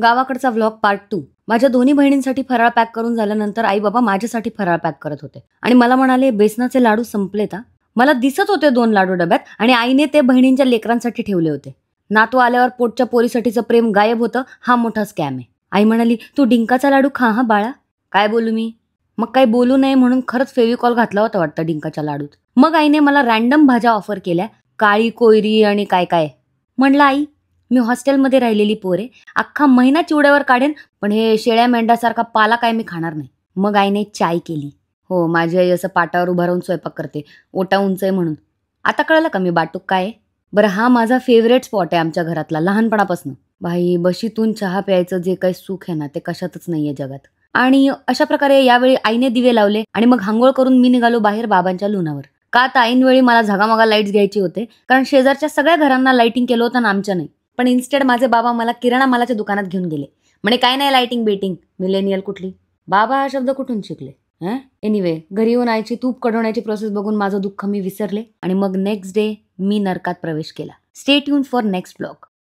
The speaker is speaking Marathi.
गावाकडचा व्लॉग पार्ट 2. माझ्या दोन्ही बहिणींसाठी फराळ पॅक करून झाल्यानंतर आई बाबा माझ्यासाठी फराळ पॅक करत होते आणि मला म्हणाले बेसनाचे लाडू संपलेत. मला दिसत होते 2 लाडू डब्यात आणि आईने ते बहिणींच्या लेकरांसाठी ठेवले होते. नातू आल्यावर पोटच्या पोरीसाठीचं प्रेम गायब होतं, हा मोठा स्कॅम आहे. आई म्हणाली, तू डिंकाचा लाडू खा हा बाळा. काय बोलू मी? मग काही बोलू नये म्हणून खरंच फेविकॉल घातला होता वाटतं डिंकाच्या लाडूत. मग आईने मला रॅन्डम भाज्या ऑफर केल्या, काळी कोयरी आणि काय काय. म्हणलं आई, मी हॉस्टेलमध्ये राहिलेली पोरे, अख्खा महिना चिवड्यावर काढेन, पण हे शेळ्या मेंढ्यासारखा पाला काय मी खाणार नाही. मग आईने चाय केली. हो, माझी आई असं पाटावर उभा राहून स्वयंपाक करते, ओटा उंच आहे म्हणून. आता कळलं का मी बाटूक काय आहे? बरं, हा माझा फेवरेट स्पॉट आहे आमच्या घरातला लहानपणापासून. भाई, बशीतून चहा प्यायचं जे काही सुख आहे ना, ते कशातच नाहीये जगात. आणि अशा प्रकारे यावेळी आईने दिवे लावले आणि मग हांगोळ करून मी निघालो बाहेर बाबांच्या लुनावर. का तर ऐनवेळी मला झगामगा लाईट्स घ्यायची होते, कारण शेजारच्या सगळ्या घरांना लाईटिंग केलं होतं ना, आमच्या नाही. पण इन्स्टेड माझे बाबा मला किराणा मालाच्या दुकानात घेऊन गेले. म्हणे काय नाही लाईटिंग बेटिंग, मिलेनियल कुठली. बाबा हा शब्द कुठून शिकले? एनिवे, घरी येऊन आईची तूप कढवण्याची प्रोसेस बघून माझं दुःख मी विसरले आणि मग नेक्स्ट डे मी नरकात प्रवेश केला. Stay tune for next blog.